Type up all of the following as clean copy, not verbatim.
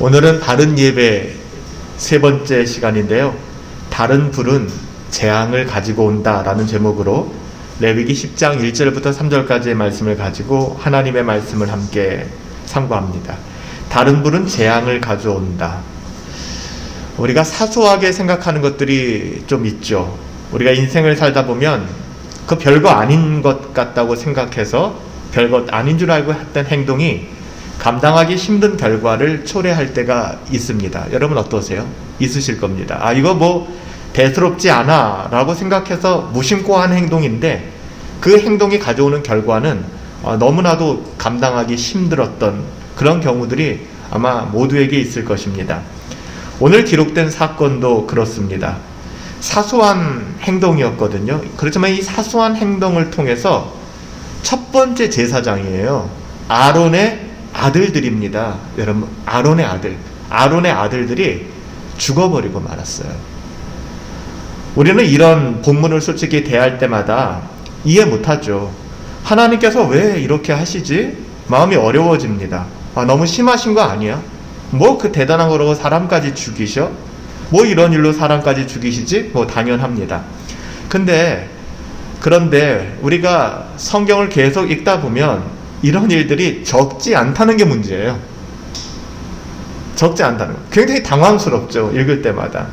오늘은 바른 예배 세 번째 시간인데요. 다른 불은 재앙을 가지고 온다 라는 제목으로 레위기 10장 1절부터 3절까지의 말씀을 가지고 하나님의 말씀을 함께 상고합니다. 다른 불은 재앙을 가져온다. 우리가 사소하게 생각하는 것들이 좀 있죠. 우리가 인생을 살다 보면 그 별거 아닌 것 같다고 생각해서 별것 아닌 줄 알고 했던 행동이 감당하기 힘든 결과를 초래할 때가 있습니다. 여러분 어떠세요? 있으실 겁니다. 이거 뭐 대수롭지 않아 라고 생각해서 무심코 한 행동인데 그 행동이 가져오는 결과는 너무나도 감당하기 힘들었던 그런 경우들이 아마 모두에게 있을 것입니다. 오늘 기록된 사건도 그렇습니다. 사소한 행동이었거든요. 그렇지만 이 사소한 행동을 통해서 첫 번째 제사장이에요. 아론의 아들들입니다. 여러분, 아론의 아들들이 죽어버리고 말았어요. 우리는 이런 본문을 솔직히 대할 때마다 이해 못하죠. 하나님께서 왜 이렇게 하시지? 마음이 어려워집니다. 너무 심하신 거 아니야? 뭐 그 대단한 거라고 사람까지 죽이셔? 뭐 이런 일로 사람까지 죽이시지? 뭐 당연합니다. 그런데 우리가 성경을 계속 읽다 보면 이런 일들이 적지 않다는 게 문제예요. 적지 않다는 거. 굉장히 당황스럽죠. 읽을 때마다.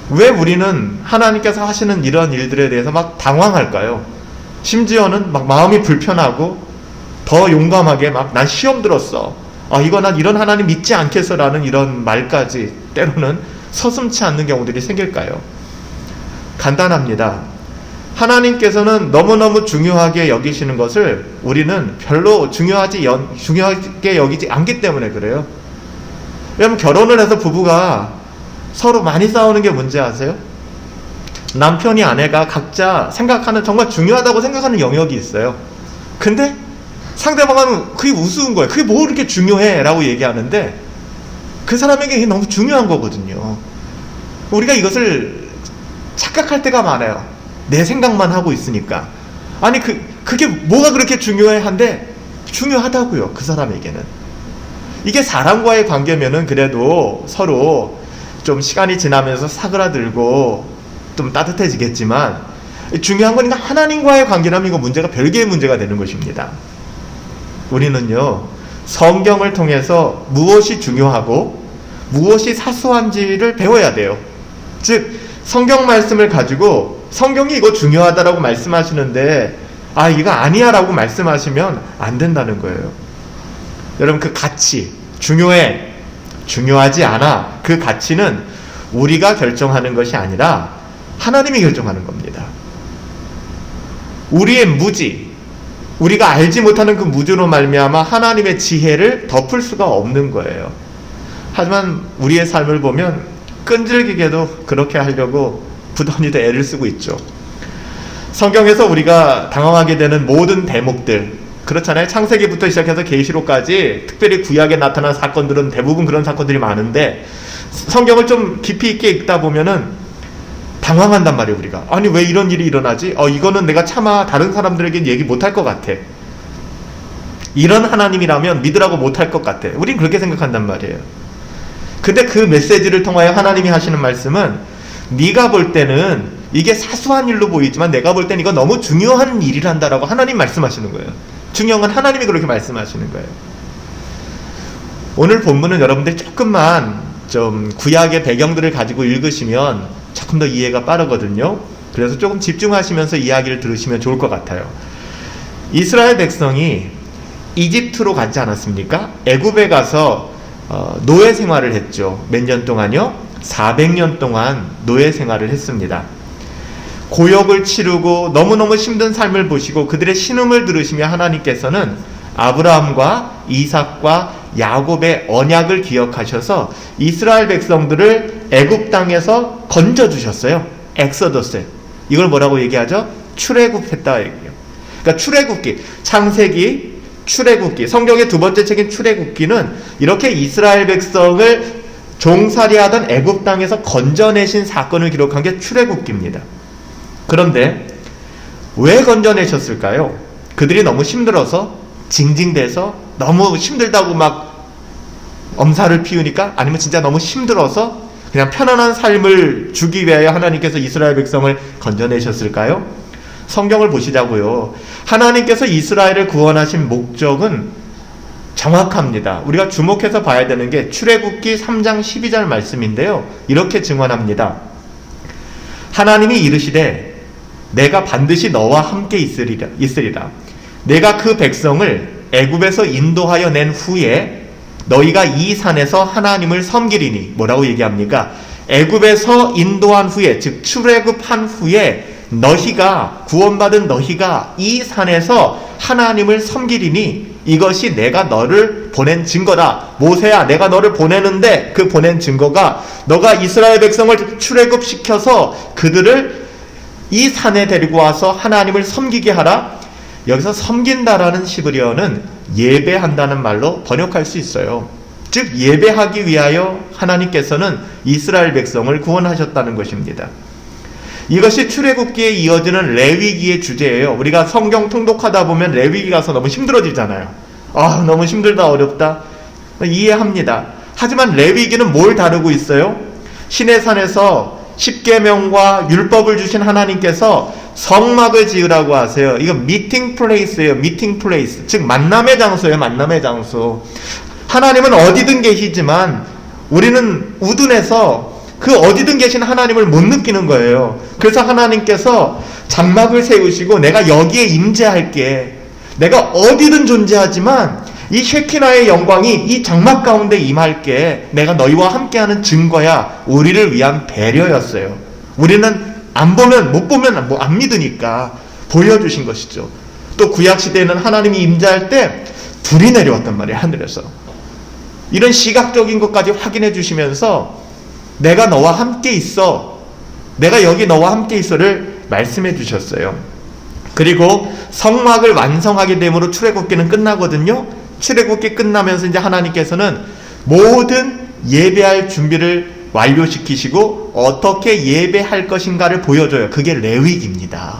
왜 우리는 하나님께서 하시는 이런 일들에 대해서 막 당황할까요? 심지어는 막 마음이 불편하고 더 용감하게 막 난 시험 들었어. 이거 난 이런 하나님 믿지 않겠어 라는 이런 말까지 때로는 서슴지 않는 경우들이 생길까요? 간단합니다. 하나님께서는 너무너무 중요하게 여기시는 것을 우리는 별로 중요하게 여기지 않기 때문에 그래요. 여러분 결혼을 해서 부부가 서로 많이 싸우는 게 뭔지 아세요? 남편이 아내가 각자 생각하는 정말 중요하다고 생각하는 영역이 있어요. 근데 상대방은 그게 우스운 거예요. 그게 뭐 그렇게 중요해? 라고 얘기하는데 그 사람에게 이게 너무 중요한 거거든요. 우리가 이것을 착각할 때가 많아요. 내 생각만 하고 있으니까. 그게 뭐가 그렇게 중요해? 한데 중요하다고요. 그 사람에게는. 이게 사람과의 관계면은 그래도 서로 좀 시간이 지나면서 사그라들고 좀 따뜻해지겠지만 중요한 건 하나님과의 관계라면 이거 문제가 별개의 문제가 되는 것입니다. 우리는요 성경을 통해서 무엇이 중요하고 무엇이 사소한지를 배워야 돼요. 즉 성경 말씀을 가지고 성경이 이거 중요하다라고 말씀하시는데 이거 아니야 라고 말씀하시면 안 된다는 거예요. 여러분 그 가치 중요해 중요하지 않아 그 가치는 우리가 결정하는 것이 아니라 하나님이 결정하는 겁니다. 우리의 무지 우리가 알지 못하는 그 무지로 말미암아 하나님의 지혜를 덮을 수가 없는 거예요. 하지만 우리의 삶을 보면 끈질기게도 그렇게 하려고 부단히도 애를 쓰고 있죠. 성경에서 우리가 당황하게 되는 모든 대목들 그렇잖아요. 창세기부터 시작해서 계시록까지 특별히 구약에 나타난 사건들은 대부분 그런 사건들이 많은데 성경을 좀 깊이 있게 읽다 보면은 당황한단 말이에요. 우리가 왜 이런 일이 일어나지? 이거는 내가 차마 다른 사람들에게 얘기 못할 것 같아. 이런 하나님이라면 믿으라고 못할 것 같아. 우린 그렇게 생각한단 말이에요. 근데 그 메시지를 통하여 하나님이 하시는 말씀은 네가 볼 때는 이게 사소한 일로 보이지만 내가 볼 때는 이거 너무 중요한 일이란다라고 하나님 말씀하시는 거예요. 중요한 건 하나님이 그렇게 말씀하시는 거예요. 오늘 본문은 여러분들이 조금만 좀 구약의 배경들을 가지고 읽으시면 조금 더 이해가 빠르거든요. 그래서 조금 집중하시면서 이야기를 들으시면 좋을 것 같아요. 이스라엘 백성이 이집트로 가지 않았습니까? 애굽에 가서 노예 생활을 했죠. 몇 년 동안요? 400년 동안 노예 생활을 했습니다. 고역을 치르고 너무너무 힘든 삶을 보시고 그들의 신음을 들으시며 하나님께서는 아브라함과 이삭과 야곱의 언약을 기억하셔서 이스라엘 백성들을 애굽 땅에서 건져주셨어요. 엑소더스. 이걸 뭐라고 얘기하죠? 출애굽했다 얘기해요. 그러니까 출애굽기, 창세기, 출애굽기, 성경의 두 번째 책인 출애굽기는 이렇게 이스라엘 백성을 종살이하던 애굽 땅에서 건져내신 사건을 기록한 게 출애굽기입니다. 그런데 왜 건져내셨을까요? 그들이 너무 힘들어서 징징대서 너무 힘들다고 막 엄살을 피우니까? 아니면 진짜 너무 힘들어서 그냥 편안한 삶을 주기 위하여 하나님께서 이스라엘 백성을 건져내셨을까요? 성경을 보시자고요. 하나님께서 이스라엘을 구원하신 목적은 정확합니다. 우리가 주목해서 봐야 되는 게 출애굽기 3장 12절 말씀인데요. 이렇게 증언합니다. 하나님이 이르시되 내가 반드시 너와 함께 있으리라. 내가 그 백성을 애굽에서 인도하여 낸 후에 너희가 이 산에서 하나님을 섬기리니. 뭐라고 얘기합니까? 애굽에서 인도한 후에, 즉 출애굽한 후에 너희가, 구원받은 너희가 이 산에서 하나님을 섬기리니 이것이 내가 너를 보낸 증거다. 모세야, 내가 너를 보내는데 그 보낸 증거가 너가 이스라엘 백성을 출애굽시켜서 그들을 이 산에 데리고 와서 하나님을 섬기게 하라. 여기서 섬긴다라는 시브리어는 예배한다는 말로 번역할 수 있어요. 즉 예배하기 위하여 하나님께서는 이스라엘 백성을 구원하셨다는 것입니다. 이것이 출애굽기에 이어지는 레위기의 주제예요. 우리가 성경 통독하다 보면 레위기 가서 너무 힘들어지잖아요. 너무 힘들다, 어렵다. 이해합니다. 하지만 레위기는 뭘 다루고 있어요? 시내산에서 십계명과 율법을 주신 하나님께서 성막을 지으라고 하세요. 이거 미팅 플레이스예요. 미팅 플레이스. 즉 만남의 장소예요. 만남의 장소. 하나님은 어디든 계시지만 우리는 우둔해서 그 어디든 계신 하나님을 못 느끼는 거예요. 그래서 하나님께서 장막을 세우시고 내가 여기에 임재할게. 내가 어디든 존재하지만 이 쉐키나의 영광이 이 장막 가운데 임할게. 내가 너희와 함께하는 증거야. 우리를 위한 배려였어요. 우리는 안 보면, 못 보면 뭐 안 믿으니까 보여주신 것이죠. 또 구약시대에는 하나님이 임재할 때 불이 내려왔단 말이에요. 하늘에서. 이런 시각적인 것까지 확인해 주시면서 내가 너와 함께 있어. 내가 여기 너와 함께 있어를 말씀해 주셨어요. 그리고 성막을 완성하게 됨으로 출애굽기는 끝나거든요. 출애굽기 끝나면서 이제 하나님께서는 모든 예배할 준비를 완료시키시고 어떻게 예배할 것인가를 보여줘요. 그게 레위기입니다.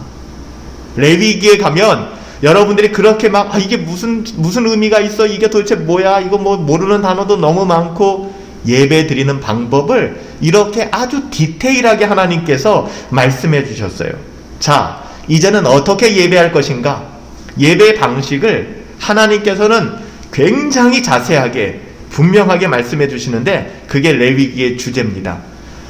레위기에 가면 여러분들이 그렇게 막 이게 무슨 의미가 있어? 이게 도대체 뭐야? 이거 뭐 모르는 단어도 너무 많고 예배 드리는 방법을 이렇게 아주 디테일하게 하나님께서 말씀해 주셨어요. 자, 이제는 어떻게 예배할 것인가? 예배 방식을 하나님께서는 굉장히 자세하게 분명하게 말씀해 주시는데 그게 레위기의 주제입니다.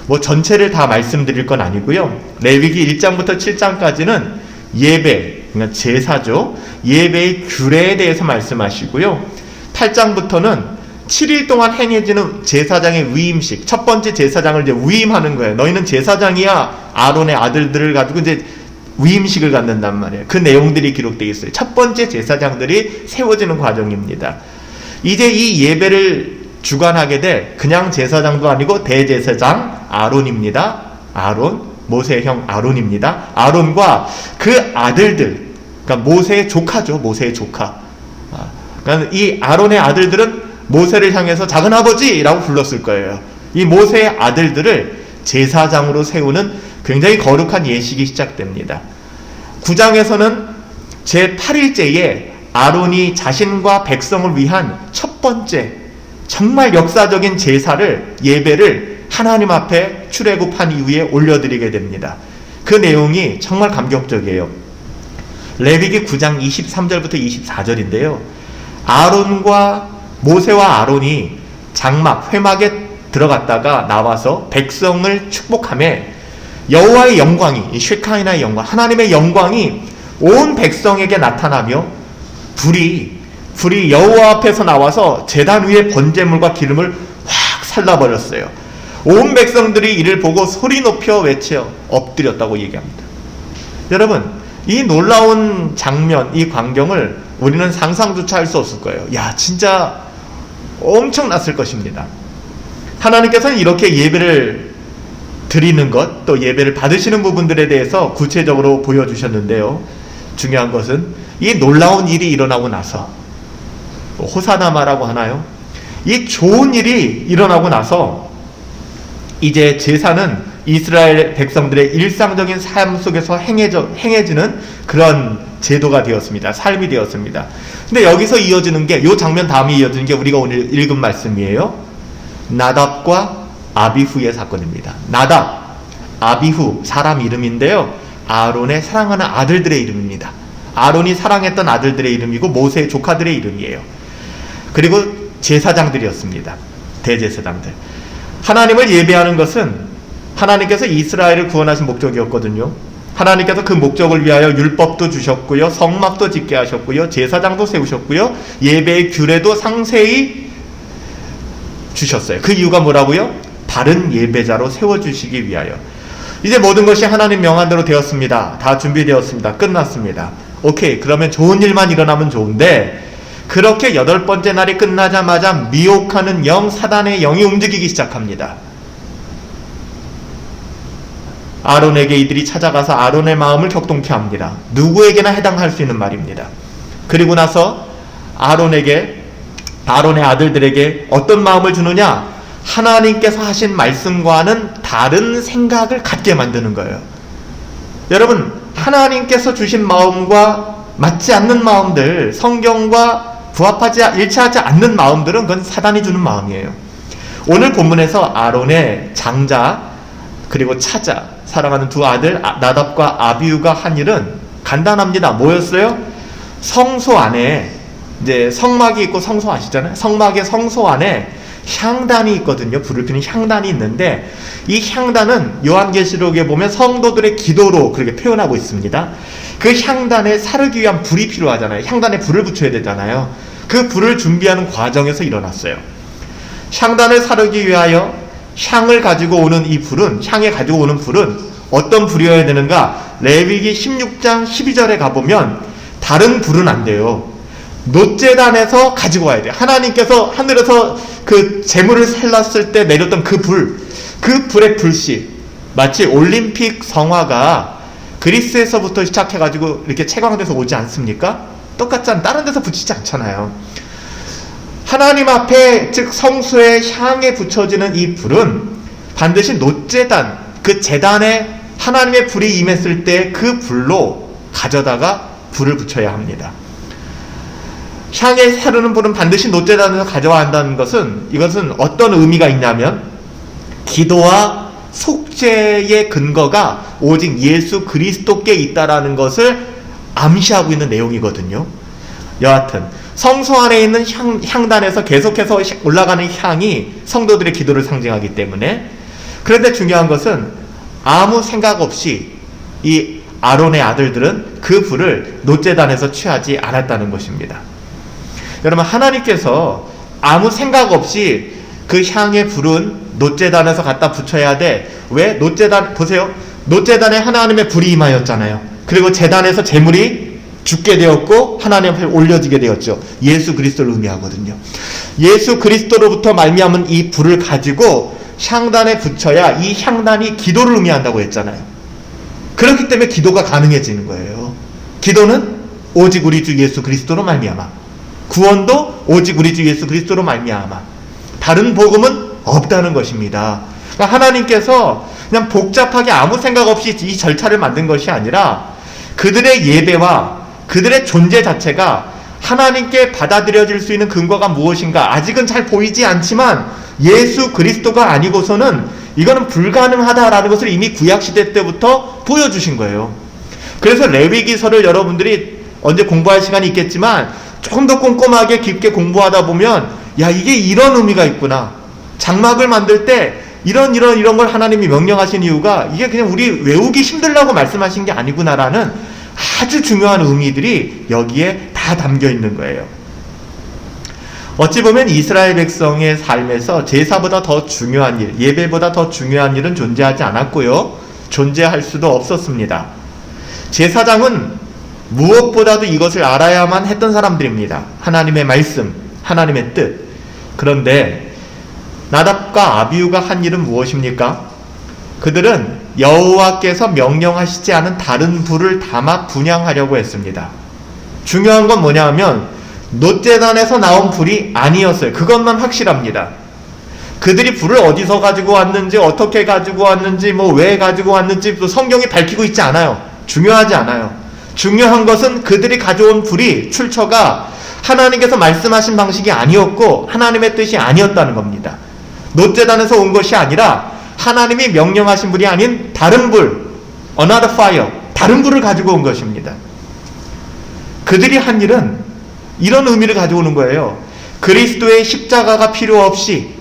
뭐 전체를 다 말씀드릴 건 아니고요. 레위기 1장부터 7장까지는 예배, 그러니까 제사죠. 예배의 규례에 대해서 말씀하시고요. 8장부터는 7일 동안 행해지는 제사장의 위임식, 첫 번째 제사장을 이제 위임하는 거예요. 너희는 제사장이야. 아론의 아들들을 가지고 이제 위임식을 갖는단 말이에요. 그 내용들이 기록되어 있어요. 첫 번째 제사장들이 세워지는 과정입니다. 이제 이 예배를 주관하게 될 그냥 제사장도 아니고 대제사장 아론입니다. 아론, 모세의 형 아론입니다. 아론과 그 아들들, 그러니까 모세의 조카죠. 모세의 조카. 그러니까 이 아론의 아들들은 모세를 향해서 작은아버지라고 불렀을 거예요. 이 모세의 아들들을 제사장으로 세우는 굉장히 거룩한 예식이 시작됩니다. 9장에서는 제8일째에 아론이 자신과 백성을 위한 첫 번째 정말 역사적인 제사를, 예배를 하나님 앞에 출애굽한 이후에 올려드리게 됩니다. 그 내용이 정말 감격적이에요. 레위기 9장 23절부터 24절인데요. 아론과 모세와 아론이 장막, 회막에 들어갔다가 나와서 백성을 축복하며 여호와의 영광이, 쉐카이나의 영광, 하나님의 영광이 온 백성에게 나타나며 불이 여호와 앞에서 나와서 제단 위에 번제물과 기름을 확 살라버렸어요. 온 백성들이 이를 보고 소리 높여 외쳐 엎드렸다고 얘기합니다. 여러분, 이 놀라운 장면, 이 광경을 우리는 상상조차 할 수 없을 거예요. 야, 진짜 엄청났을 것입니다. 하나님께서는 이렇게 예배를 드리는 것, 또 예배를 받으시는 부분들에 대해서 구체적으로 보여주셨는데요. 중요한 것은 이 놀라운 일이 일어나고 나서, 호사나마라고 하나요? 이 좋은 일이 일어나고 나서 이제 제사는 이스라엘 백성들의 일상적인 삶 속에서 행해지는 그런 제도가 되었습니다. 삶이 되었습니다. 근데 여기서 이어지는 게, 이 장면 다음에 이어지는 게 우리가 오늘 읽은 말씀이에요. 나답과 아비후의 사건입니다. 나답, 아비후, 사람 이름인데요. 아론의 사랑하는 아들들의 이름입니다. 아론이 사랑했던 아들들의 이름이고 모세의 조카들의 이름이에요. 그리고 제사장들이었습니다. 대제사장들. 하나님을 예배하는 것은 하나님께서 이스라엘을 구원하신 목적이었거든요. 하나님께서 그 목적을 위하여 율법도 주셨고요, 성막도 짓게 하셨고요, 제사장도 세우셨고요, 예배의 규례도 상세히 주셨어요. 그 이유가 뭐라고요? 바른 예배자로 세워주시기 위하여. 이제 모든 것이 하나님 명한대로 되었습니다. 다 준비되었습니다. 끝났습니다. 오케이, 그러면 좋은 일만 일어나면 좋은데, 그렇게 8번째 날이 끝나자마자 미혹하는 영, 사단의 영이 움직이기 시작합니다. 아론에게 이들이 찾아가서 아론의 마음을 격동케 합니다. 누구에게나 해당할 수 있는 말입니다. 그리고 나서 아론의 아들들에게 어떤 마음을 주느냐? 하나님께서 하신 말씀과는 다른 생각을 갖게 만드는 거예요. 여러분, 하나님께서 주신 마음과 맞지 않는 마음들, 성경과 일치하지 않는 마음들은 그건 사단이 주는 마음이에요. 오늘 본문에서 아론의 장자 그리고 차자, 사랑하는 두 아들 나답과 아비후가 한 일은 간단합니다. 뭐였어요? 성소 안에, 이제 성막이 있고 성소 아시잖아요? 성막의 성소 안에 향단이 있거든요. 불을 피는 향단이 있는데, 이 향단은 요한계시록에 보면 성도들의 기도로 그렇게 표현하고 있습니다. 그 향단에 사르기 위한 불이 필요하잖아요. 향단에 불을 붙여야 되잖아요. 그 불을 준비하는 과정에서 일어났어요. 향단을 사르기 위하여 향을 가지고 오는 이 불은, 향에 가지고 오는 불은 어떤 불이어야 되는가? 레위기 16장 12절에 가보면 다른 불은 안 돼요. 놋제단에서 가지고 와야 돼요. 하나님께서 하늘에서 그 재물을 살랐을 때 내렸던 그 불, 그 불의 불씨, 마치 올림픽 성화가 그리스에서부터 시작해가지고 이렇게 채광돼서 오지 않습니까? 똑같잖아요. 다른 데서 붙이지 않잖아요. 하나님 앞에, 즉 성소의 향에 붙여지는 이 불은 반드시 놋제단, 그 제단에 하나님의 불이 임했을 때 그 불로 가져다가 불을 붙여야 합니다. 향에 사르는 불은 반드시 놋제단에서 가져와야 한다는 것은, 이것은 어떤 의미가 있냐면, 기도와 속죄의 근거가 오직 예수 그리스도께 있다라는 것을 암시하고 있는 내용이거든요. 여하튼 성소 안에 있는 향단에서 계속해서 올라가는 향이 성도들의 기도를 상징하기 때문에, 그런데 중요한 것은 아무 생각 없이 이 아론의 아들들은 그 불을 놋제단에서 취하지 않았다는 것입니다. 여러분, 하나님께서 아무 생각 없이 그 향의 불은 놋제단에서 갖다 붙여야 돼. 왜? 놋제단, 보세요. 놋제단에 하나님의 불이 임하였잖아요. 그리고 제단에서 제물이 죽게 되었고 하나님 앞에 올려지게 되었죠. 예수 그리스도를 의미하거든요. 예수 그리스도로부터 말미암은 이 불을 가지고 향단에 붙여야 이 향단이 기도를 의미한다고 했잖아요. 그렇기 때문에 기도가 가능해지는 거예요. 기도는 오직 우리 주 예수 그리스도로 말미암아, 구원도 오직 우리 주 예수 그리스도로 말미암아, 다른 복음은 없다는 것입니다. 그러니까 하나님께서 그냥 복잡하게 아무 생각 없이 이 절차를 만든 것이 아니라, 그들의 예배와 그들의 존재 자체가 하나님께 받아들여질 수 있는 근거가 무엇인가, 아직은 잘 보이지 않지만 예수 그리스도가 아니고서는 이거는 불가능하다라는 것을 이미 구약시대 때부터 보여주신 거예요. 그래서 레위기서를 여러분들이 언제 공부할 시간이 있겠지만 조금 더 꼼꼼하게 깊게 공부하다 보면, 야, 이게 이런 의미가 있구나, 장막을 만들 때 이런 걸 하나님이 명령하신 이유가 이게 그냥 우리 외우기 힘들라고 말씀하신 게 아니구나라는 아주 중요한 의미들이 여기에 다 담겨 있는 거예요. 어찌 보면 이스라엘 백성의 삶에서 제사보다 더 중요한 일, 예배보다 더 중요한 일은 존재하지 않았고요, 존재할 수도 없었습니다. 제사장은 무엇보다도 이것을 알아야만 했던 사람들입니다. 하나님의 말씀, 하나님의 뜻. 그런데 나답과 아비후가 한 일은 무엇입니까? 그들은 여호와께서 명령하시지 않은 다른 불을 담아 분향하려고 했습니다. 중요한 건 뭐냐 하면 놋제단에서 나온 불이 아니었어요. 그것만 확실합니다. 그들이 불을 어디서 가지고 왔는지, 어떻게 가지고 왔는지, 뭐 왜 가지고 왔는지 또 성경이 밝히고 있지 않아요. 중요하지 않아요. 중요한 것은 그들이 가져온 불이, 출처가 하나님께서 말씀하신 방식이 아니었고 하나님의 뜻이 아니었다는 겁니다. 놋재단에서 온 것이 아니라 하나님이 명령하신 불이 아닌 다른 불, another fire, 다른 불을 가지고 온 것입니다. 그들이 한 일은 이런 의미를 가지고 오는 거예요. 그리스도의 십자가가 필요 없이,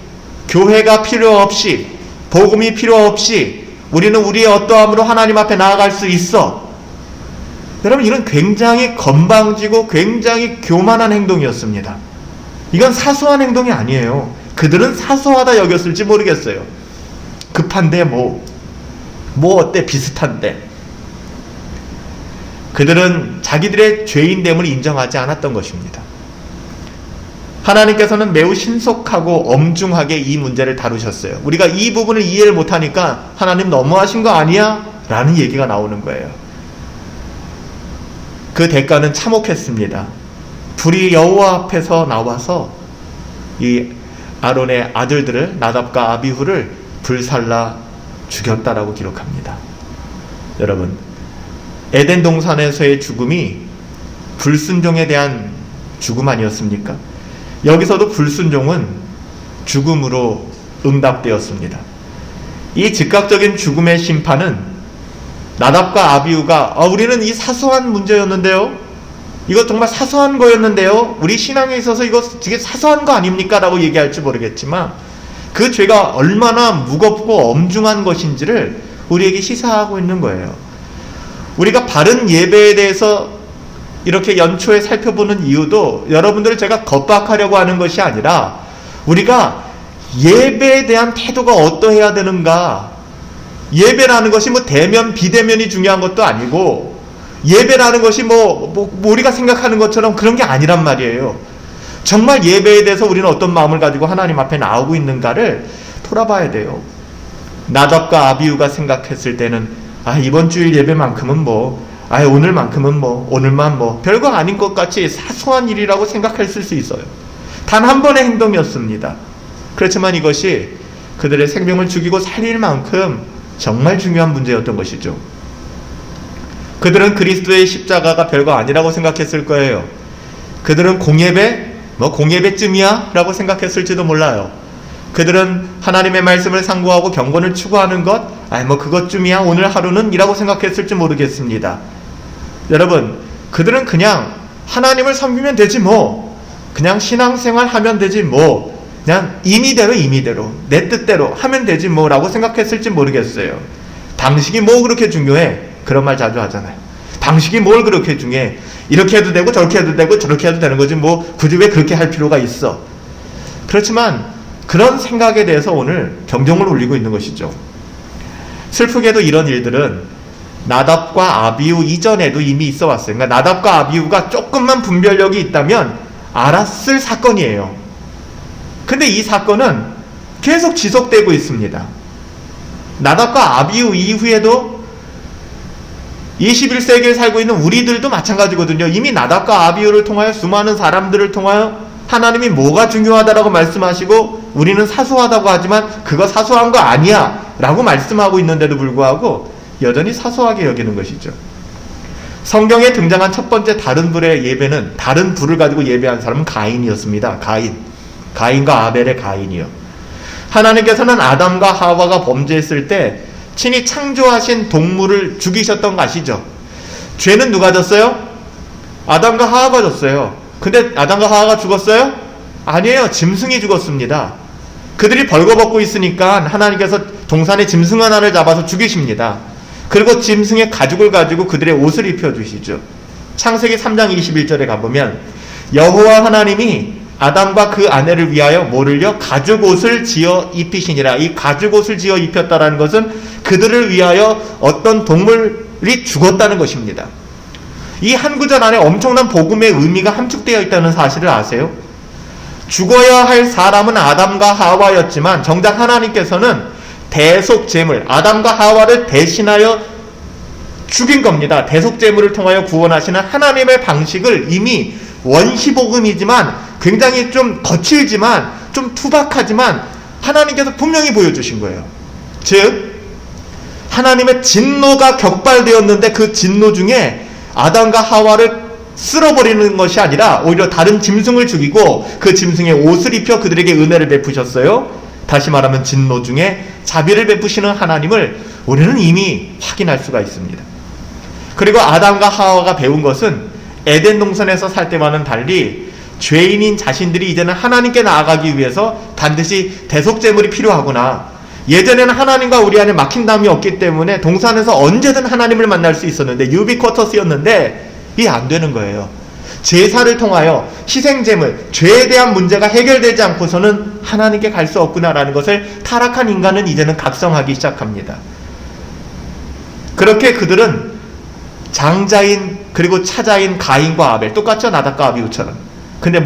교회가 필요 없이, 복음이 필요 없이 우리는 우리의 어떠함으로 하나님 앞에 나아갈 수 있어. 여러분, 이런 굉장히 건방지고 굉장히 교만한 행동이었습니다. 이건 사소한 행동이 아니에요. 그들은 사소하다 여겼을지 모르겠어요. 급한데 뭐 어때, 비슷한데. 그들은 자기들의 죄인됨을 인정하지 않았던 것입니다. 하나님께서는 매우 신속하고 엄중하게 이 문제를 다루셨어요. 우리가 이 부분을 이해를 못하니까 하나님 너무하신 거 아니야? 라는 얘기가 나오는 거예요. 그 대가는 참혹했습니다. 불이 여호와 앞에서 나와서 이 아론의 아들들을, 나답과 아비후를 불살라 죽였다라고 기록합니다. 여러분, 에덴 동산에서의 죽음이 불순종에 대한 죽음 아니었습니까? 여기서도 불순종은 죽음으로 응답되었습니다. 이 즉각적인 죽음의 심판은 나답과 아비후가 우리는 이 사소한 문제였는데요, 이거 정말 사소한 거였는데요, 우리 신앙에 있어서 이거 되게 사소한 거 아닙니까? 라고 얘기할지 모르겠지만 그 죄가 얼마나 무겁고 엄중한 것인지를 우리에게 시사하고 있는 거예요. 우리가 바른 예배에 대해서 이렇게 연초에 살펴보는 이유도 여러분들을 제가 겁박하려고 하는 것이 아니라 우리가 예배에 대한 태도가 어떠해야 되는가, 예배라는 것이 뭐 대면 비대면이 중요한 것도 아니고 예배라는 것이 뭐 우리가 생각하는 것처럼 그런 게 아니란 말이에요. 정말 예배에 대해서 우리는 어떤 마음을 가지고 하나님 앞에 나오고 있는가를 돌아봐야 돼요. 나답과 아비후가 생각했을 때는 이번 주일 예배만큼은 오늘만큼은 오늘만 별거 아닌 것 같이 사소한 일이라고 생각했을 수 있어요. 단 한 번의 행동이었습니다. 그렇지만 이것이 그들의 생명을 죽이고 살릴 만큼 정말 중요한 문제였던 것이죠. 그들은 그리스도의 십자가가 별거 아니라고 생각했을 거예요. 그들은 공예배쯤이야? 라고 생각했을지도 몰라요. 그들은 하나님의 말씀을 상고하고 경건을 추구하는 것, 그것쯤이야, 오늘 하루는? 이라고 생각했을지 모르겠습니다. 여러분, 그들은 그냥 하나님을 섬기면 되지 그냥 신앙생활 하면 되지 그냥 임의대로 내 뜻대로 하면 되지 라고 생각했을지 모르겠어요. 방식이 그렇게 중요해? 그런 말 자주 하잖아요. 방식이 뭘 그렇게 중요해? 이렇게 해도 되고 저렇게 해도 되고 저렇게 해도 되는 거지 굳이 왜 그렇게 할 필요가 있어? 그렇지만 그런 생각에 대해서 오늘 경종을 울리고 있는 것이죠. 슬프게도 이런 일들은 나답과 아비후 이전에도 이미 있어 왔어요. 그러니까 나답과 아비후가 조금만 분별력이 있다면 알았을 사건이에요. 근데 이 사건은 계속 지속되고 있습니다. 나답과 아비후 이후에도 21세기에 살고 있는 우리들도 마찬가지거든요. 이미 나답과 아비후를 통하여 수많은 사람들을 통하여 하나님이 뭐가 중요하다라고 말씀하시고 우리는 사소하다고 하지만 그거 사소한 거 아니야 라고 말씀하고 있는데도 불구하고 여전히 사소하게 여기는 것이죠. 성경에 등장한 첫 번째 다른 불의 예배는, 다른 불을 가지고 예배한 사람은 가인이었습니다. 가인과 아벨의 가인이요. 하나님께서는 아담과 하와가 범죄했을 때 친히 창조하신 동물을 죽이셨던 거 아시죠? 죄는 누가 졌어요? 아담과 하와가 졌어요. 근데 아담과 하와가 죽었어요? 아니에요. 짐승이 죽었습니다. 그들이 벌거벗고 있으니까 하나님께서 동산에 짐승 하나를 잡아서 죽이십니다. 그리고 짐승의 가죽을 가지고 그들의 옷을 입혀주시죠. 창세기 3장 21절에 가보면 여호와 하나님이 아담과 그 아내를 위하여 뭐를요? 가죽옷을 지어 입히시니라. 이 가죽옷을 지어 입혔다라는 것은 그들을 위하여 어떤 동물이 죽었다는 것입니다. 이 한 구절 안에 엄청난 복음의 의미가 함축되어 있다는 사실을 아세요? 죽어야 할 사람은 아담과 하와였지만 정작 하나님께서는 대속제물, 아담과 하와를 대신하여 죽인 겁니다. 대속제물을 통하여 구원하시는 하나님의 방식을 이미 원시복음이지만 굉장히 좀 거칠지만 좀 투박하지만 하나님께서 분명히 보여주신 거예요. 즉 하나님의 진노가 격발되었는데 그 진노 중에 아담과 하와를 쓸어버리는 것이 아니라 오히려 다른 짐승을 죽이고 그 짐승의 옷을 입혀 그들에게 은혜를 베푸셨어요. 다시 말하면 진노 중에 자비를 베푸시는 하나님을 우리는 이미 확인할 수가 있습니다. 그리고 아담과 하와가 배운 것은 에덴 동산에서 살 때와는 달리 죄인인 자신들이 이제는 하나님께 나아가기 위해서 반드시 대속제물이 필요하구나. 예전에는 하나님과 우리 안에 막힌담이 없기 때문에 동산에서 언제든 하나님을 만날 수 있었는데 유비쿼터스였는데 이게 안 되는 거예요. 제사를 통하여 희생제물, 죄에 대한 문제가 해결되지 않고서는 하나님께 갈 수 없구나라는 것을 타락한 인간은 이제는 각성하기 시작합니다. 그렇게 그들은 장자인 그리고 차자인 가인과 아벨, 똑같죠? 나답과 아비후처럼. 근데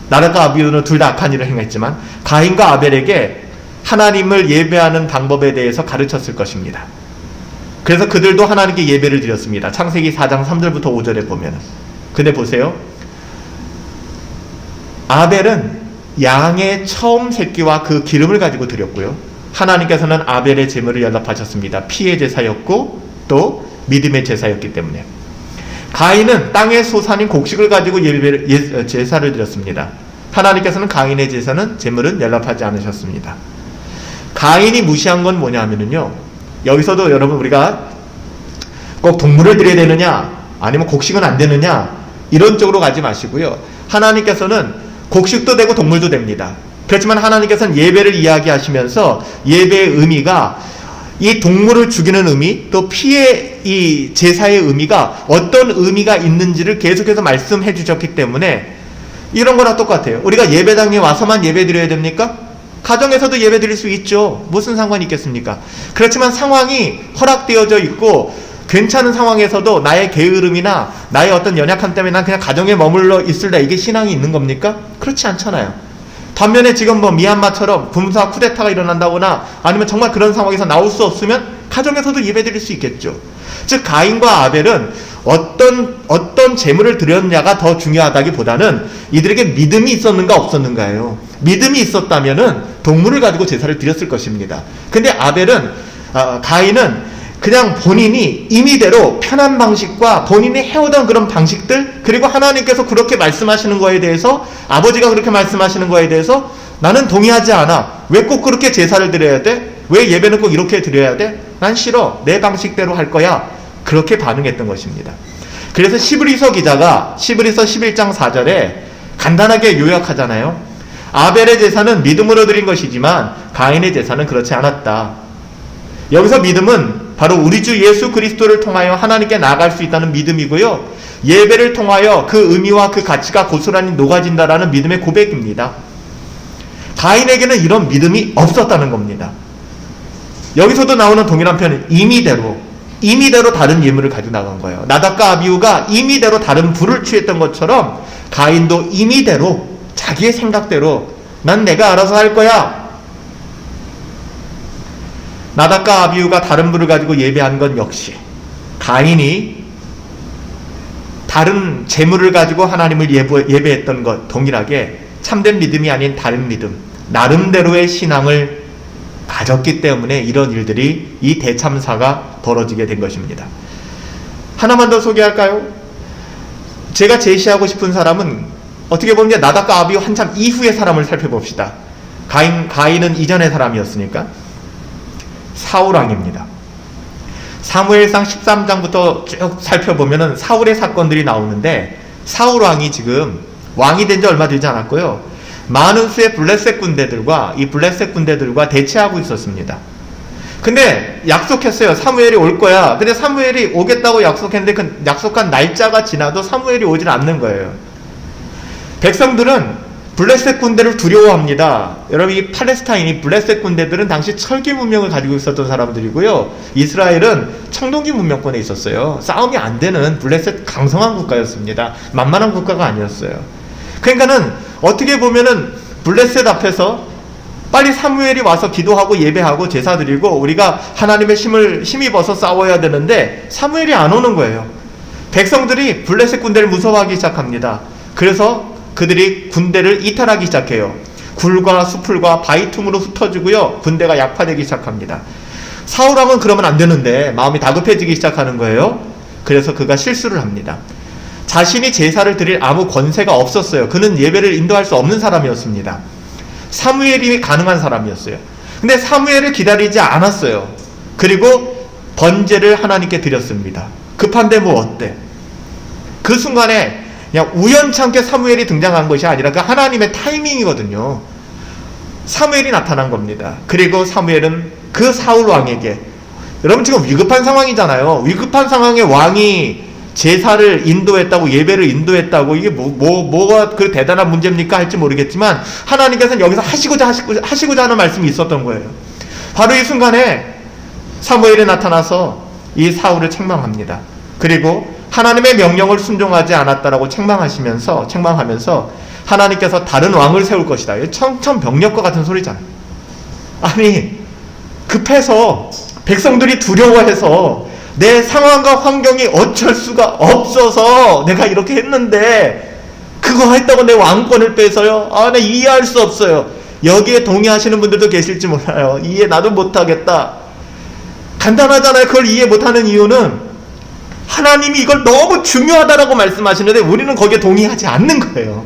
나답과 아비후는 둘 다 악한 일을 행했지만 가인과 아벨에게 하나님을 예배하는 방법에 대해서 가르쳤을 것입니다. 그래서 그들도 하나님께 예배를 드렸습니다. 창세기 4장 3절부터 5절에 보면. 근데 보세요. 아벨은 양의 처음 새끼와 그 기름을 가지고 드렸고요. 하나님께서는 아벨의 제물을 연락하셨습니다. 피의 제사였고 또 믿음의 제사였기 때문에. 가인은 땅의 소산인 곡식을 가지고 제사를 드렸습니다. 하나님께서는 가인의 제사는 제물은 연락하지 않으셨습니다. 가인이 무시한 건 뭐냐 하면요, 여기서도 여러분 우리가 꼭 동물을 드려야 되느냐 아니면 곡식은 안 되느냐 이런 쪽으로 가지 마시고요. 하나님께서는 곡식도 되고 동물도 됩니다. 그렇지만 하나님께서는 예배를 이야기하시면서 예배의 의미가 이 동물을 죽이는 의미, 또 피의 이 제사의 의미가 어떤 의미가 있는지를 계속해서 말씀해 주셨기 때문에 이런 거랑 똑같아요. 우리가 예배당에 와서만 예배 드려야 됩니까? 가정에서도 예배 드릴 수 있죠. 무슨 상관이 있겠습니까? 그렇지만 상황이 허락되어져 있고 괜찮은 상황에서도 나의 게으름이나 나의 어떤 연약함 때문에 난 그냥 가정에 머물러 있을래, 이게 신앙이 있는 겁니까? 그렇지 않잖아요. 반면에 지금 미얀마처럼 군사 쿠데타가 일어난다거나 아니면 정말 그런 상황에서 나올 수 없으면 가정에서도 예배 드릴 수 있겠죠. 즉 가인과 아벨은 어떤 제물을 드렸냐가 더 중요하다기보다는 이들에게 믿음이 있었는가 없었는가예요. 믿음이 있었다면은 동물을 가지고 제사를 드렸을 것입니다. 근데 가인은 그냥 본인이 임의대로 편한 방식과 본인이 해오던 그런 방식들, 그리고 하나님께서 그렇게 말씀하시는 거에 대해서, 아버지가 그렇게 말씀하시는 거에 대해서 나는 동의하지 않아. 왜 꼭 그렇게 제사를 드려야 돼? 왜 예배는 꼭 이렇게 드려야 돼? 난 싫어. 내 방식대로 할 거야. 그렇게 반응했던 것입니다. 그래서 시브리서 기자가 시브리서 11장 4절에 간단하게 요약하잖아요. 아벨의 제사는 믿음으로 드린 것이지만 가인의 제사는 그렇지 않았다. 여기서 믿음은 바로 우리 주 예수 그리스도를 통하여 하나님께 나아갈 수 있다는 믿음이고요. 예배를 통하여 그 의미와 그 가치가 고스란히 녹아진다라는 믿음의 고백입니다. 가인에게는 이런 믿음이 없었다는 겁니다. 여기서도 나오는 동일한 표현은 임의대로 다른 예물을 가지고 나간 거예요. 나답과 아비후가 임의대로 다른 불을 취했던 것처럼 가인도 임의대로 자기의 생각대로 난 내가 알아서 할 거야. 나답과 아비후가 다른 불을 가지고 예배한 건 역시 가인이 다른 재물을 가지고 하나님을 예배했던 것 동일하게 참된 믿음이 아닌 다른 믿음, 나름대로의 신앙을 가졌기 때문에 이런 일들이, 이 대참사가 벌어지게 된 것입니다. 하나만 더 소개할까요? 제가 제시하고 싶은 사람은 어떻게 보면 나답과 아비후 한참 이후의 사람을 살펴봅시다. 가인은 이전의 사람이었으니까 사울왕입니다. 사무엘상 13장부터 쭉 살펴보면은 사울의 사건들이 나오는데, 사울왕이 지금 왕이 된 지 얼마 되지 않았고요. 많은 수의 블레셋 군대들과 대치하고 있었습니다. 근데 약속했어요. 사무엘이 올 거야. 근데 사무엘이 오겠다고 약속했는데 그 약속한 날짜가 지나도 사무엘이 오질 않는 거예요. 백성들은 블레셋 군대를 두려워합니다. 여러분, 이 팔레스타인이, 블레셋 군대들은 당시 철기 문명을 가지고 있었던 사람들이고요. 이스라엘은 청동기 문명권에 있었어요. 싸움이 안 되는 블레셋 강성한 국가였습니다. 만만한 국가가 아니었어요. 그러니까는 어떻게 보면은 블레셋 앞에서 빨리 사무엘이 와서 기도하고 예배하고 제사 드리고 우리가 하나님의 힘입어서 싸워야 되는데 사무엘이 안 오는 거예요. 백성들이 블레셋 군대를 무서워하기 시작합니다. 그래서 그들이 군대를 이탈하기 시작해요. 굴과 수풀과 바위틈으로 흩어지고요. 군대가 약화되기 시작합니다. 사울왕은 그러면 안 되는데 마음이 다급해지기 시작하는 거예요. 그래서 그가 실수를 합니다. 자신이 제사를 드릴 아무 권세가 없었어요. 그는 예배를 인도할 수 없는 사람이었습니다. 사무엘이 가능한 사람이었어요. 근데 사무엘을 기다리지 않았어요. 그리고 번제를 하나님께 드렸습니다. 급한데 뭐 어때? 그 순간에 그냥 우연찮게 사무엘이 등장한 것이 아니라 그 하나님의 타이밍이거든요. 사무엘이 나타난 겁니다. 그리고 사무엘은 그 사울 왕에게, 여러분 지금 위급한 상황이잖아요. 위급한 상황에 왕이 제사를 인도했다고, 예배를 인도했다고, 이게 뭐가 그 대단한 문제입니까? 할지 모르겠지만 하나님께서는 여기서 하시고자 하는 말씀이 있었던 거예요. 바로 이 순간에 사무엘이 나타나서 이 사울을 책망합니다. 그리고 하나님의 명령을 순종하지 않았다라고 책망하면서 하나님께서 다른 왕을 세울 것이다. 청천벽력과 같은 소리잖아요. 아니, 급해서 백성들이 두려워해서 내 상황과 환경이 어쩔 수가 없어서 내가 이렇게 했는데 그거 했다고 내 왕권을 빼서요? 나 이해할 수 없어요. 여기에 동의하시는 분들도 계실지 몰라요. 이해 나도 못하겠다. 간단하잖아요. 그걸 이해 못하는 이유는 하나님이 이걸 너무 중요하다라고 말씀하시는데 우리는 거기에 동의하지 않는 거예요.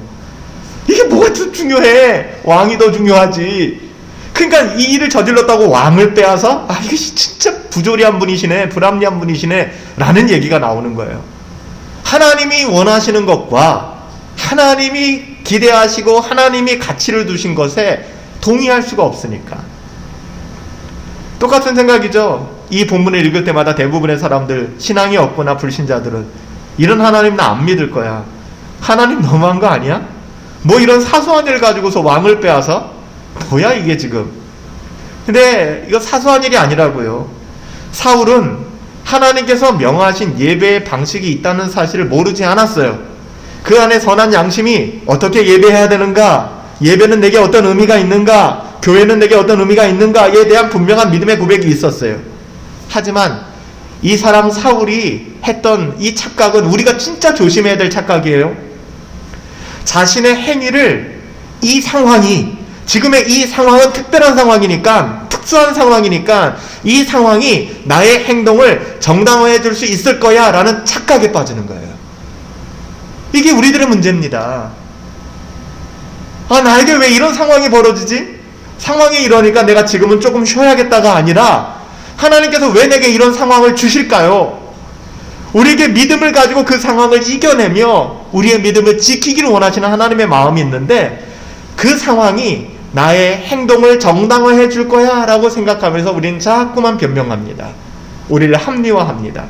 이게 뭐가 중요해? 왕이 더 중요하지. 그러니까 이 일을 저질렀다고 왕을 빼앗아? 이게 진짜 부조리한 분이시네, 불합리한 분이시네 라는 얘기가 나오는 거예요. 하나님이 원하시는 것과 하나님이 기대하시고 하나님이 가치를 두신 것에 동의할 수가 없으니까. 똑같은 생각이죠. 이 본문을 읽을 때마다 대부분의 사람들, 신앙이 없거나 불신자들은 이런 하나님 나 안 믿을 거야. 하나님 너무한 거 아니야? 뭐 이런 사소한 일 가지고서 왕을 빼앗아? 뭐야 이게 지금. 근데 이거 사소한 일이 아니라고요. 사울은 하나님께서 명하신 예배의 방식이 있다는 사실을 모르지 않았어요. 그 안에 선한 양심이 어떻게 예배해야 되는가, 예배는 내게 어떤 의미가 있는가, 교회는 내게 어떤 의미가 있는가에 대한 분명한 믿음의 고백이 있었어요. 하지만 이 사람 사울이 했던 이 착각은 우리가 진짜 조심해야 될 착각이에요. 자신의 행위를, 이 상황이, 지금의 이 상황은 특별한 상황이니까, 특수한 상황이니까 이 상황이 나의 행동을 정당화해 줄 수 있을 거야 라는 착각에 빠지는 거예요. 이게 우리들의 문제입니다. 나에게 왜 이런 상황이 벌어지지? 상황이 이러니까 내가 지금은 조금 쉬어야겠다가 아니라 하나님께서 왜 내게 이런 상황을 주실까요? 우리에게 믿음을 가지고 그 상황을 이겨내며 우리의 믿음을 지키기를 원하시는 하나님의 마음이 있는데 그 상황이 나의 행동을 정당화해 줄 거야 라고 생각하면서 우리는 자꾸만 변명합니다. 우리를 합리화합니다.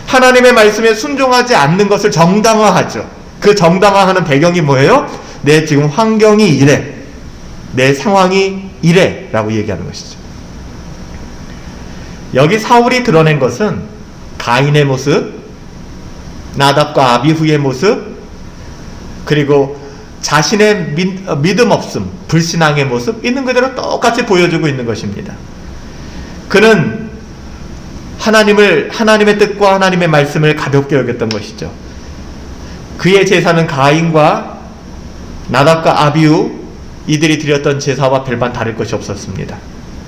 하나님의 말씀에 순종하지 않는 것을 정당화하죠. 그 정당화하는 배경이 뭐예요? 내 지금 환경이 이래, 내 상황이 이래 라고 얘기하는 것이죠. 여기 사울이 드러낸 것은 가인의 모습, 나답과 아비후의 모습, 그리고 자신의 믿음 없음, 불신앙의 모습 있는 그대로 똑같이 보여주고 있는 것입니다. 그는 하나님의 뜻과 하나님의 말씀을 가볍게 여겼던 것이죠. 그의 제사는 가인과 나답과 아비후 이들이 드렸던 제사와 별반 다를 것이 없었습니다.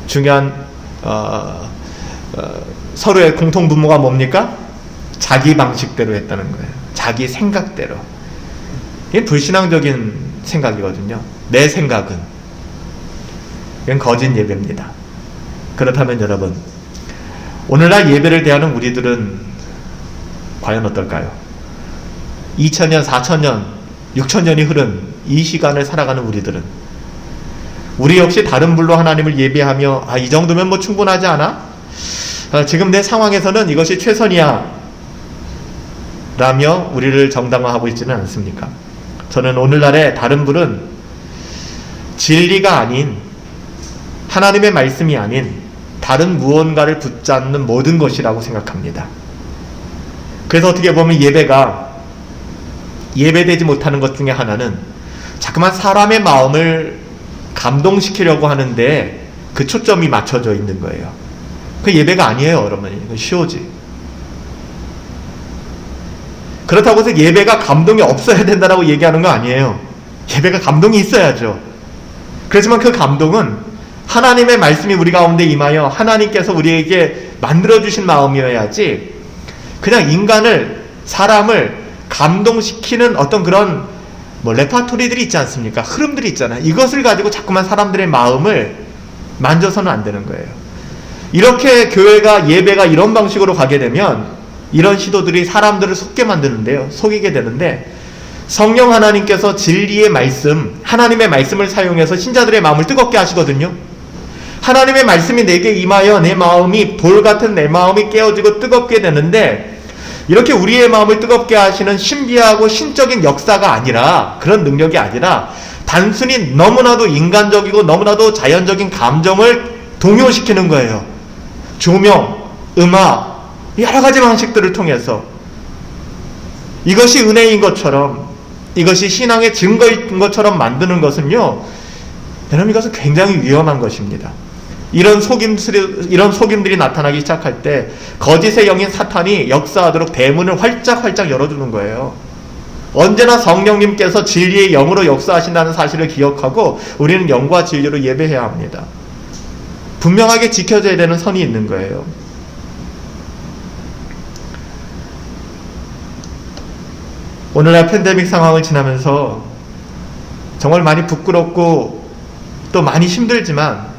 중요한 서로의 공통 분모가 뭡니까? 자기 방식대로 했다는 거예요. 자기 생각대로. 이게 불신앙적인 생각이거든요. 내 생각은. 이건 거짓 예배입니다. 그렇다면 여러분, 오늘날 예배를 대하는 우리들은 과연 어떨까요? 2000년, 4000년, 6000년이 흐른 이 시간을 살아가는 우리들은 우리 역시 다른 불로 하나님을 예배하며 이 정도면 뭐 충분하지 않아? 지금 내 상황에서는 이것이 최선이야 라며 우리를 정당화하고 있지는 않습니까? 저는 오늘날의 다른 불은 진리가 아닌, 하나님의 말씀이 아닌 다른 무언가를 붙잡는 모든 것이라고 생각합니다. 그래서 어떻게 보면 예배되지 못하는 것 중에 하나는 자꾸만 사람의 마음을 감동시키려고 하는데 그 초점이 맞춰져 있는 거예요. 그 예배가 아니에요, 여러분. 그 쇼지. 그렇다고 해서 예배가 감동이 없어야 된다라고 얘기하는 거 아니에요. 예배가 감동이 있어야죠. 그렇지만 그 감동은 하나님의 말씀이 우리 가운데 임하여 하나님께서 우리에게 만들어주신 마음이어야지, 그냥 사람을 감동시키는 어떤 그런 레파토리들이 있지 않습니까? 흐름들이 있잖아요. 이것을 가지고 자꾸만 사람들의 마음을 만져서는 안 되는 거예요. 이렇게 교회가, 예배가 이런 방식으로 가게 되면 이런 시도들이 사람들을 속이게 되는데, 성령 하나님께서 진리의 말씀, 하나님의 말씀을 사용해서 신자들의 마음을 뜨겁게 하시거든요. 하나님의 말씀이 내게 임하여 내 마음이, 돌같은 내 마음이 깨어지고 뜨겁게 되는데, 이렇게 우리의 마음을 뜨겁게 하시는 신비하고 신적인 역사가 아니라, 그런 능력이 아니라 단순히 너무나도 인간적이고 너무나도 자연적인 감정을 동요시키는 거예요. 조명, 음악, 여러 가지 방식들을 통해서. 이것이 은혜인 것처럼, 이것이 신앙의 증거인 것처럼 만드는 것은요, 여러분, 이것은 굉장히 위험한 것입니다. 이런 속임들이 나타나기 시작할 때 거짓의 영인 사탄이 역사하도록 대문을 활짝 열어주는 거예요. 언제나 성령님께서 진리의 영으로 역사하신다는 사실을 기억하고 우리는 영과 진리로 예배해야 합니다. 분명하게 지켜져야 되는 선이 있는 거예요. 오늘날 팬데믹 상황을 지나면서 정말 많이 부끄럽고 또 많이 힘들지만,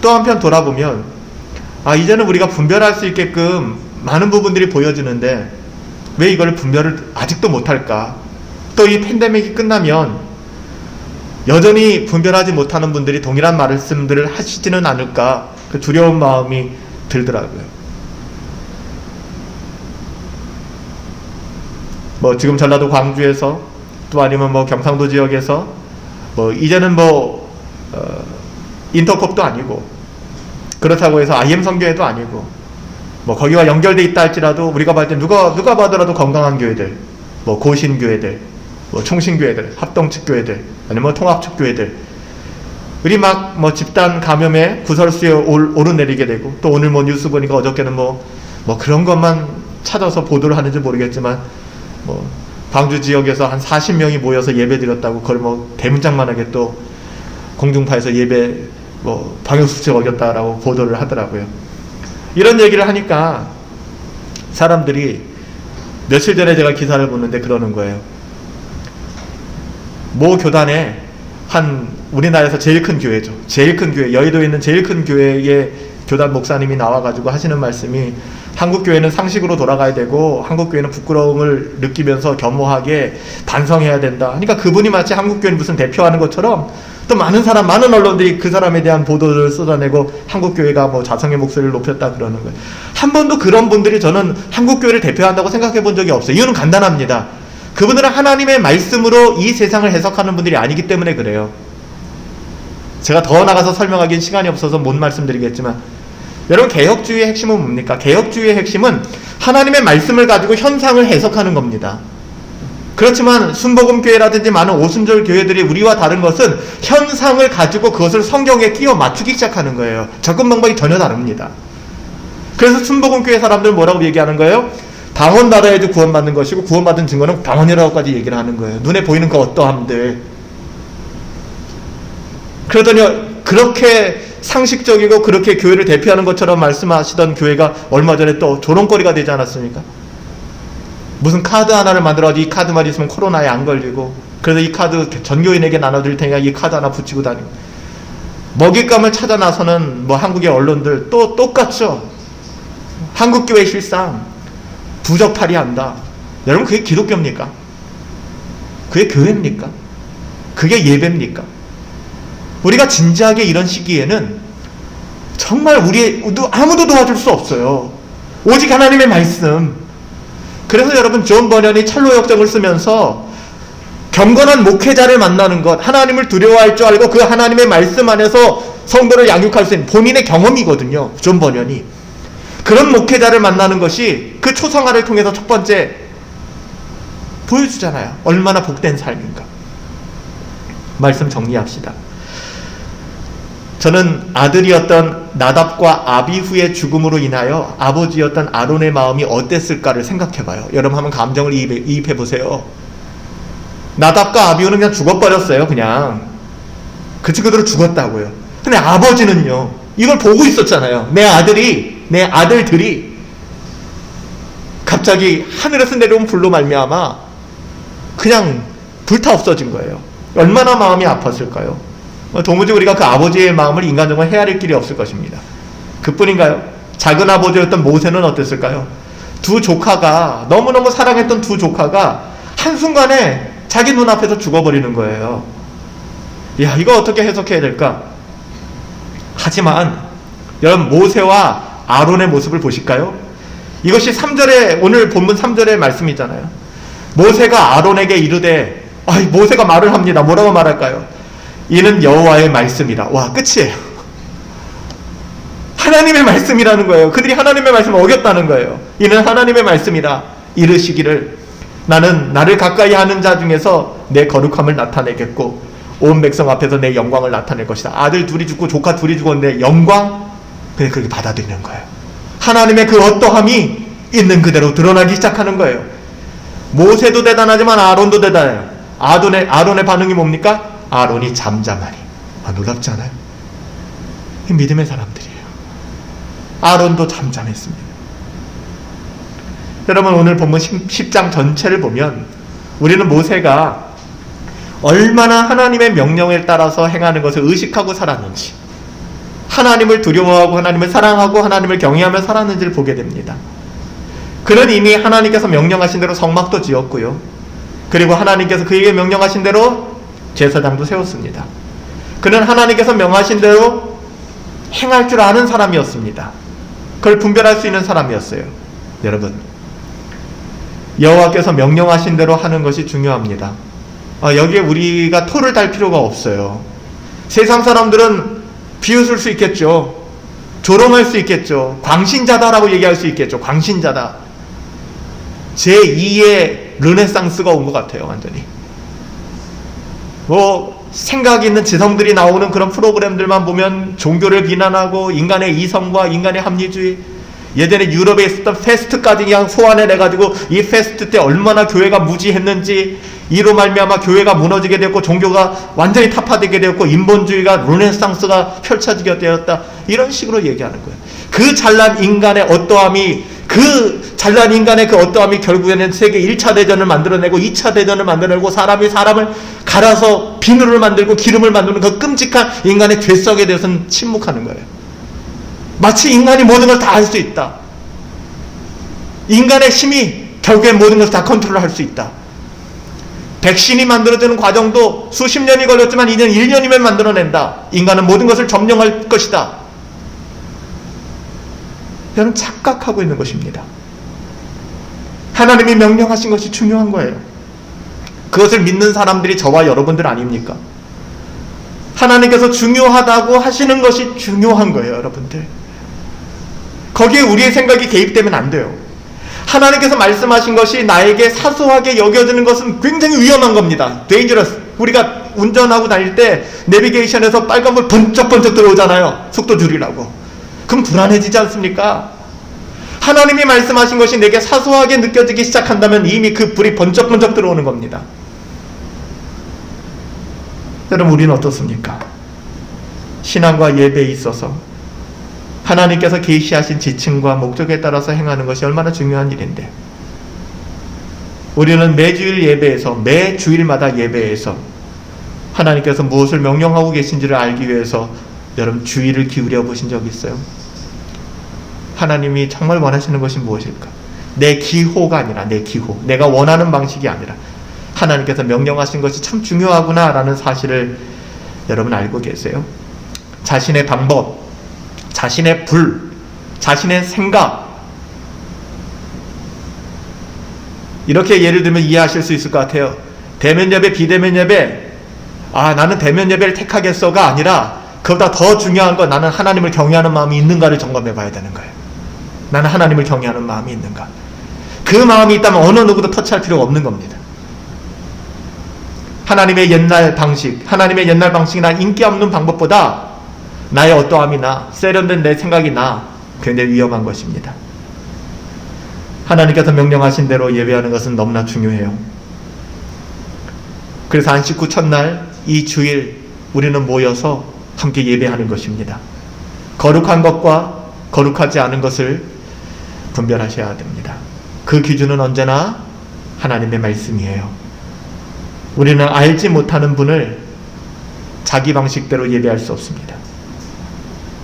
또 한편 돌아보면 이제는 우리가 분별할 수 있게끔 많은 부분들이 보여지는데 왜 이걸 분별을 아직도 못할까? 또 이 팬데믹이 끝나면 여전히 분별하지 못하는 분들이 동일한 말씀들을 하시지는 않을까, 그 두려운 마음이 들더라고요. 지금 전라도 광주에서, 또 아니면 경상도 지역에서 이제는 인터콥도 아니고, 그렇다고 해서 IM 선교회도 아니고, 거기와 연결돼 있다 할지라도 우리가 봤을 때 누가 봐더라도 건강한 교회들, 고신교회들, 총신교회들, 합동측 교회들, 아니면 통합측 교회들, 우리 집단 감염에 구설수에 오르내리게 되고, 또 오늘 뉴스 보니까 어저께는 그런 것만 찾아서 보도를 하는지 모르겠지만, 광주 지역에서 한 40명이 모여서 예배 드렸다고, 그걸 대문짝만하게 또 공중파에서 예배 방역수칙 어겼다라고 보도를 하더라고요. 이런 얘기를 하니까 사람들이, 며칠 전에 제가 기사를 보는데 그러는 거예요. 모 교단에 우리나라에서 제일 큰 교회죠. 제일 큰 교회, 여의도에 있는 제일 큰 교회의 교단 목사님이 나와가지고 하시는 말씀이, 한국교회는 상식으로 돌아가야 되고 한국교회는 부끄러움을 느끼면서 겸허하게 반성해야 된다. 그러니까 그분이 마치 한국교회는 무슨 대표하는 것처럼 또 많은 언론들이 그 사람에 대한 보도를 쏟아내고 한국교회가 자성의 목소리를 높였다 그러는 거예요. 한 번도 그런 분들이 저는 한국교회를 대표한다고 생각해 본 적이 없어요. 이유는 간단합니다. 그분들은 하나님의 말씀으로 이 세상을 해석하는 분들이 아니기 때문에 그래요. 제가 더 나가서 설명하기엔 시간이 없어서 못 말씀드리겠지만, 여러분, 개혁주의의 핵심은 뭡니까? 개혁주의의 핵심은 하나님의 말씀을 가지고 현상을 해석하는 겁니다. 그렇지만 순복음교회라든지 많은 오순절 교회들이 우리와 다른 것은 현상을 가지고 그것을 성경에 끼워 맞추기 시작하는 거예요. 접근 방법이 전혀 다릅니다. 그래서 순복음교회 사람들은 뭐라고 얘기하는 거예요? 방언 받아야지 구원받는 것이고, 구원받은 증거는 방언이라고까지 얘기를 하는 거예요. 눈에 보이는 그 어떠함들. 그러더니 그렇게 상식적이고 그렇게 교회를 대표하는 것처럼 말씀하시던 교회가 얼마 전에 또 조롱거리가 되지 않았습니까? 무슨 카드 하나를 만들어가지고 이 카드만 있으면 코로나에 안 걸리고, 그래서 이 카드 전 교인에게 나눠드릴 테니까 이 카드 하나 붙이고 다니고, 먹잇감을 찾아 나서는 한국의 언론들 또 똑같죠. 한국교회 실상 부적팔이 한다. 여러분, 그게 기독교입니까? 그게 교회입니까? 그게 예배입니까? 우리가 진지하게 이런 시기에는 정말 아무도 도와줄 수 없어요. 오직 하나님의 말씀. 그래서 여러분, 존 버년이 찰로 역정을 쓰면서 경건한 목회자를 만나는 것, 하나님을 두려워할 줄 알고 그 하나님의 말씀 안에서 성도를 양육할 수 있는 본인의 경험이거든요. 존 버년이. 그런 목회자를 만나는 것이 그 초상화를 통해서 첫 번째 보여주잖아요. 얼마나 복된 삶인가. 말씀 정리합시다. 저는 아들이었던 나답과 아비후의 죽음으로 인하여 아버지였던 아론의 마음이 어땠을까를 생각해봐요. 여러분, 한번 감정을 이입해보세요. 나답과 아비후는 그냥 죽어버렸어요. 그냥 그 친구들은 죽었다고요. 근데 아버지는요, 이걸 보고 있었잖아요. 내 아들들이 갑자기 하늘에서 내려온 불로 말미암아 그냥 불타 없어진 거예요. 얼마나 마음이 아팠을까요? 도무지 우리가 그 아버지의 마음을 인간적으로 헤아릴 길이 없을 것입니다. 그뿐인가요? 작은 아버지였던 모세는 어땠을까요? 두 조카가, 너무너무 사랑했던 두 조카가 한순간에 자기 눈앞에서 죽어버리는 거예요. 야, 이거 어떻게 해석해야 될까? 하지만 여러분, 모세와 아론의 모습을 보실까요? 이것이 3절에, 오늘 본문 3절의 말씀이잖아요. 모세가 아론에게 이르되, 모세가 말을 합니다. 뭐라고 말할까요? 이는 여호와의 말씀이라. 와, 끝이에요. 하나님의 말씀이라는 거예요. 그들이 하나님의 말씀을 어겼다는 거예요. 이는 하나님의 말씀이라. 이르시기를, 나는 나를 가까이 하는 자 중에서 내 거룩함을 나타내겠고 온 백성 앞에서 내 영광을 나타낼 것이다. 아들 둘이 죽고 조카 둘이 죽었는데 영광? 그냥 그렇게 받아들이는 거예요. 하나님의 그 어떠함이 있는 그대로 드러나기 시작하는 거예요. 모세도 대단하지만 아론도 대단해요. 아론의 반응이 뭡니까? 아론이 잠잠하니. 놀랍지 않아요? 믿음의 사람들이에요. 아론도 잠잠했습니다. 여러분, 오늘 본문 10장 전체를 보면 우리는 모세가 얼마나 하나님의 명령에 따라서 행하는 것을 의식하고 살았는지, 하나님을 두려워하고 하나님을 사랑하고 하나님을 경외하며 살았는지를 보게 됩니다. 그는 이미 하나님께서 명령하신 대로 성막도 지었고요. 그리고 하나님께서 그에게 명령하신 대로 제사장도 세웠습니다. 그는 하나님께서 명하신 대로 행할 줄 아는 사람이었습니다. 그걸 분별할 수 있는 사람이었어요. 여러분, 여호와께서 명령하신 대로 하는 것이 중요합니다. 여기에 우리가 토를 달 필요가 없어요. 세상 사람들은 비웃을 수 있겠죠. 조롱할 수 있겠죠. 광신자다라고 얘기할 수 있겠죠. 광신자다. 제2의 르네상스가 온 것 같아요. 완전히. 생각 있는 지성들이 나오는 그런 프로그램들만 보면 종교를 비난하고 인간의 이성과 인간의 합리주의, 예전에 유럽에 있었던 페스트까지 그냥 소환해내가지고 이 페스트 때 얼마나 교회가 무지했는지, 이로 말미암아 교회가 무너지게 되었고 종교가 완전히 타파되게 되었고 인본주의가 르네상스가 펼쳐지게 되었다, 이런 식으로 얘기하는 거예요. 그 잘난 인간의 어떠함이 결국에는 세계 1차 대전을 만들어내고 2차 대전을 만들어내고 사람이 사람을 갈아서 비누를 만들고 기름을 만드는 그 끔찍한 인간의 죄성에 대해서는 침묵하는 거예요. 마치 인간이 모든 걸 다 할 수 있다. 인간의 힘이 결국엔 모든 것을 다 컨트롤할 수 있다. 백신이 만들어지는 과정도 수십 년이 걸렸지만 이제는 1년이면 만들어낸다. 인간은 모든 것을 점령할 것이다. 저는 착각하고 있는 것입니다. 하나님이 명령하신 것이 중요한 거예요. 그것을 믿는 사람들이 저와 여러분들 아닙니까? 하나님께서 중요하다고 하시는 것이 중요한 거예요, 여러분들. 거기에 우리의 생각이 개입되면 안 돼요. 하나님께서 말씀하신 것이 나에게 사소하게 여겨지는 것은 굉장히 위험한 겁니다. dangerous. 우리가 운전하고 다닐 때 내비게이션에서 빨간불 번쩍번쩍 들어오잖아요. 속도 줄이라고. 그럼 불안해지지 않습니까? 하나님이 말씀하신 것이 내게 사소하게 느껴지기 시작한다면 이미 그 불이 번쩍번쩍 들어오는 겁니다. 여러분, 우리는 어떻습니까? 신앙과 예배에 있어서 하나님께서 계시하신 지침과 목적에 따라서 행하는 것이 얼마나 중요한 일인데, 우리는 매주일 예배에서, 매 주일마다 예배에서 하나님께서 무엇을 명령하고 계신지를 알기 위해서 여러분 주의를 기울여 보신 적 있어요? 하나님이 정말 원하시는 것이 무엇일까? 내 기호가 아니라, 내 기호, 내가 원하는 방식이 아니라 하나님께서 명령하신 것이 참 중요하구나 라는 사실을 여러분 알고 계세요? 자신의 방법, 자신의 불, 자신의 생각, 이렇게 예를 들면 이해하실 수 있을 것 같아요. 대면 예배, 비대면 예배, 나는 대면 예배를 택하겠어가 아니라 그보다 더 중요한 건 나는 하나님을 경외하는 마음이 있는가를 점검해 봐야 되는 거예요. 나는 하나님을 경외하는 마음이 있는가. 그 마음이 있다면 어느 누구도 터치할 필요가 없는 겁니다. 하나님의 옛날 방식이나 인기 없는 방법보다 나의 어떠함이나 세련된 내 생각이나 굉장히 위험한 것입니다. 하나님께서 명령하신 대로 예배하는 것은 너무나 중요해요. 그래서 안식 후 첫날 이 주일 우리는 모여서 함께 예배하는 것입니다. 거룩한 것과 거룩하지 않은 것을 분별하셔야 됩니다. 그 기준은 언제나 하나님의 말씀이에요. 우리는 알지 못하는 분을 자기 방식대로 예배할 수 없습니다.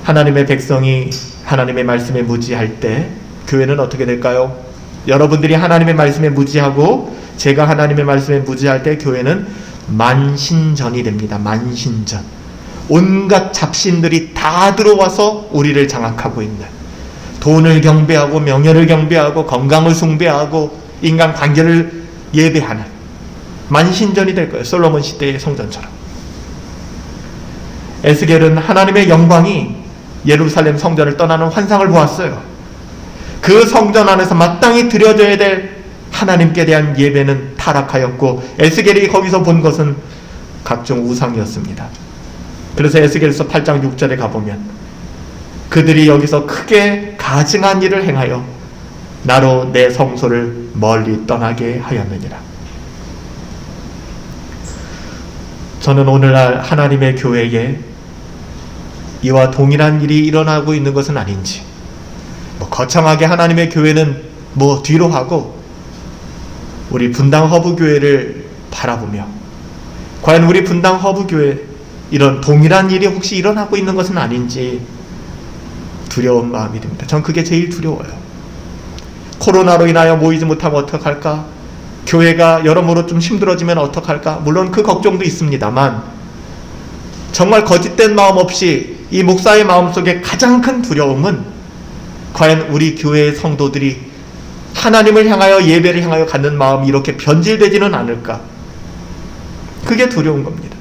하나님의 백성이 하나님의 말씀에 무지할 때 교회는 어떻게 될까요? 여러분들이 하나님의 말씀에 무지하고 제가 하나님의 말씀에 무지할 때 교회는 만신전이 됩니다. 만신전. 온갖 잡신들이 다 들어와서 우리를 장악하고 있는, 돈을 경배하고 명예를 경배하고 건강을 숭배하고 인간 관계를 예배하는 만신전이 될 거예요. 솔로몬 시대의 성전처럼. 에스겔은 하나님의 영광이 예루살렘 성전을 떠나는 환상을 보았어요. 그 성전 안에서 마땅히 드려져야 될 하나님께 대한 예배는 타락하였고 에스겔이 거기서 본 것은 각종 우상이었습니다. 그래서 에스겔서 8장 6절에 가보면 그들이 여기서 크게 가증한 일을 행하여 나로 내 성소를 멀리 떠나게 하였느니라. 저는 오늘날 하나님의 교회에 이와 동일한 일이 일어나고 있는 것은 아닌지, 거창하게 하나님의 교회는 뒤로 하고 우리 분당 허브교회를 바라보며 과연 우리 분당 허브교회 이런 동일한 일이 혹시 일어나고 있는 것은 아닌지 두려운 마음이 듭니다. 전 그게 제일 두려워요. 코로나로 인하여 모이지 못하면 어떡할까? 교회가 여러모로 좀 힘들어지면 어떡할까? 물론 그 걱정도 있습니다만 정말 거짓된 마음 없이 이 목사의 마음속에 가장 큰 두려움은 과연 우리 교회의 성도들이 하나님을 향하여 예배를 향하여 갖는 마음이 이렇게 변질되지는 않을까? 그게 두려운 겁니다.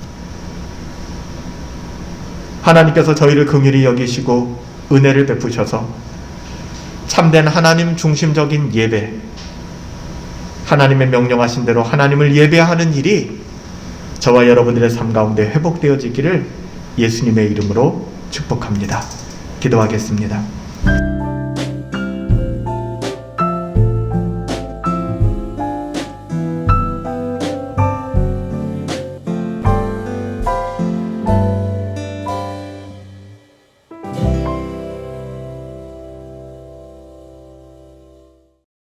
하나님께서 저희를 긍휼히 여기시고 은혜를 베푸셔서 참된 하나님 중심적인 예배, 하나님의 명령하신 대로 하나님을 예배하는 일이 저와 여러분들의 삶 가운데 회복되어지기를 예수님의 이름으로 축복합니다. 기도하겠습니다.